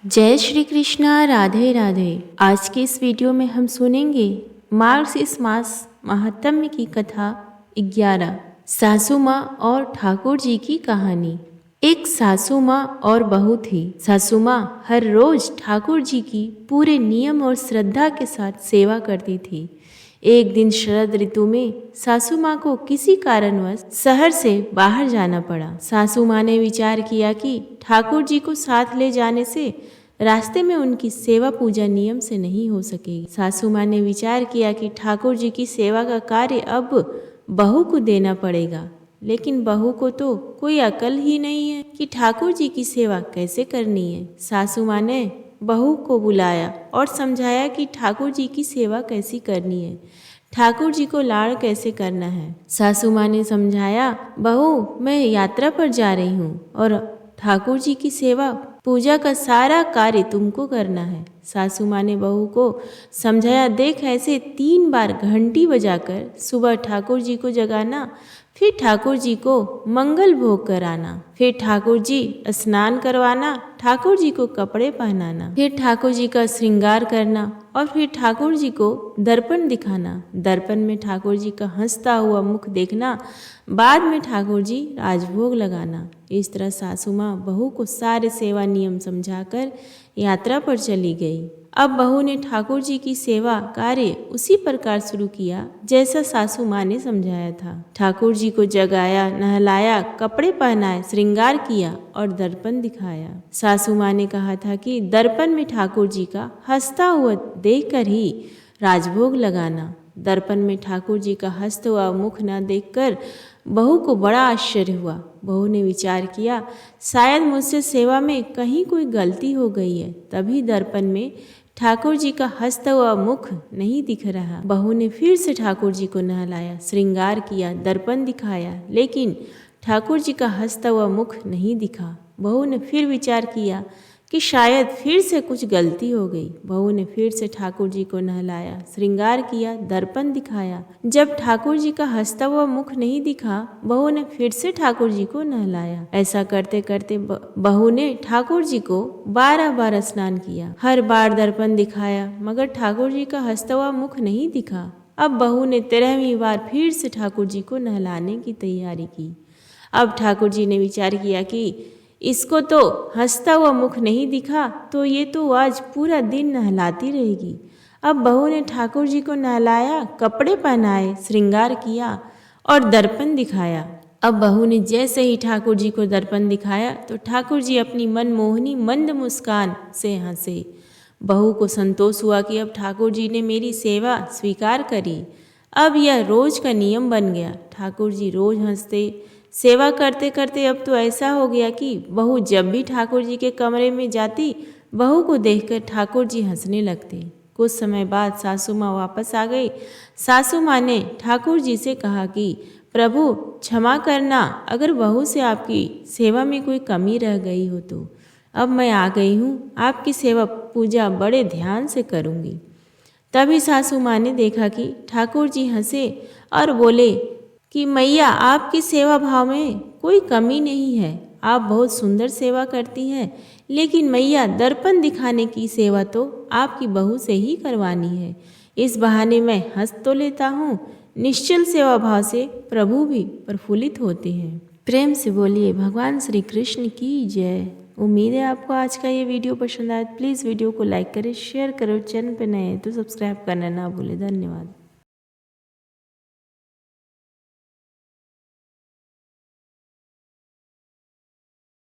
जय श्री कृष्णा, राधे राधे। आज के इस वीडियो में हम सुनेंगे मार्गशीर्ष मास महात्म्य की कथा 11, सासू माँ और ठाकुर जी की कहानी। एक सासू माँ और बहू थी। सासू माँ हर रोज ठाकुर जी की पूरे नियम और श्रद्धा के साथ सेवा करती थी। एक दिन शरद ऋतु में सासू माँ को किसी कारणवश शहर से बाहर जाना पड़ा। सासू माँ ने विचार किया कि ठाकुर जी को साथ ले जाने से रास्ते में उनकी सेवा पूजा नियम से नहीं हो सकेगी। सासू माँ ने विचार किया कि ठाकुर जी की सेवा का कार्य अब बहू को देना पड़ेगा, लेकिन बहू को तो कोई अकल ही नहीं है कि ठाकुर जी की सेवा कैसे करनी है। सासू माँ ने बहू को बुलाया और समझाया कि ठाकुर जी की सेवा कैसी करनी है, ठाकुर जी को लाड़ कैसे करना है। सासू माँ ने समझाया, बहू मैं यात्रा पर जा रही हूँ और ठाकुर जी की सेवा पूजा का सारा कार्य तुमको करना है। सासू माँ ने बहू को समझाया, देख ऐसे 3 बार घंटी बजाकर सुबह ठाकुर जी को जगाना, फिर ठाकुर जी को मंगल भोग कराना, फिर ठाकुर जी स्नान करवाना, ठाकुर जी को कपड़े पहनाना, फिर ठाकुर जी का श्रृंगार करना और फिर ठाकुर जी को दर्पण दिखाना। दर्पण में ठाकुर जी का हंसता हुआ मुख देखना, बाद में ठाकुर जी राजभोग लगाना। इस तरह सासू माँ बहू को सारे सेवा नियम समझाकर यात्रा पर चली गई। अब बहू ने ठाकुर जी की सेवा कार्य उसी प्रकार शुरू किया जैसा सासू माँ ने समझाया था। ठाकुर जी को जगाया, नहलाया, कपड़े पहनाए, श्रृंगार किया और दर्पण दिखाया। सासू माँ ने कहा था कि दर्पण में ठाकुर जी का हंसता हुआ देखकर ही राजभोग लगाना। दर्पण में ठाकुर जी का हंसता हुआ मुख न देखकर बहू को बड़ा आश्चर्य हुआ। बहू ने विचार किया, शायद मुझसे सेवा में कहीं कोई गलती हो गई है, तभी दर्पण में ठाकुर जी का हंसता हुआ मुख नहीं दिख रहा। बहू ने फिर से ठाकुर जी को नहलाया, श्रृंगार किया, दर्पण दिखाया, लेकिन ठाकुर जी का हंसता हुआ मुख नहीं दिखा। बहू ने फिर विचार किया कि शायद फिर से कुछ गलती हो गई। बहू ने फिर से ठाकुर जी को नहलाया, श्रृंगार किया, दर्पण दिखाया। जब ठाकुर जी का हंसता हुआ मुख नहीं दिखा, बहू ने फिर से ठाकुर जी को नहलाया। ऐसा करते करते बहू ने ठाकुर जी को 12 बार स्नान किया। हर बार दर्पण दिखाया, मगर ठाकुर जी का हंसता हुआ मुख नहीं दिखा। अब बहू ने 13वीं बार फिर से ठाकुर जी को नहलाने की तैयारी की। अब ठाकुर जी ने विचार किया कि इसको तो हंसता हुआ मुख नहीं दिखा, तो ये तो आज पूरा दिन नहलाती रहेगी। अब बहू ने ठाकुर जी को नहलाया, कपड़े पहनाए, श्रृंगार किया और दर्पण दिखाया। अब बहू ने जैसे ही ठाकुर जी को दर्पण दिखाया तो ठाकुर जी अपनी मनमोहनी मंद मुस्कान से हंसे। बहू को संतोष हुआ कि अब ठाकुर जी ने मेरी सेवा स्वीकार करी। अब यह रोज का नियम बन गया। ठाकुर जी रोज हंसते। सेवा करते करते अब तो ऐसा हो गया कि बहू जब भी ठाकुर जी के कमरे में जाती, बहू को देखकर ठाकुर जी हंसने लगते। कुछ समय बाद सासू माँ वापस आ गई। सासू माँ ने ठाकुर जी से कहा कि प्रभु क्षमा करना, अगर बहू से आपकी सेवा में कोई कमी रह गई हो तो अब मैं आ गई हूँ, आपकी सेवा पूजा बड़े ध्यान से करूँगी। तभी सासू माँ ने देखा कि ठाकुर जी हंसे और बोले कि मैया आपकी सेवा भाव में कोई कमी नहीं है, आप बहुत सुंदर सेवा करती हैं, लेकिन मैया दर्पण दिखाने की सेवा तो आपकी बहू से ही करवानी है। इस बहाने मैं हंस तो लेता हूँ। निश्चल सेवा भाव से प्रभु भी प्रफुल्लित होते हैं। प्रेम से बोलिए भगवान श्री कृष्ण की जय। उम्मीद है आपको आज का ये वीडियो पसंद आया। प्लीज़ वीडियो को लाइक करें, शेयर करो। चैनल पर नए हैं तो सब्सक्राइब करना ना भूलें। धन्यवाद।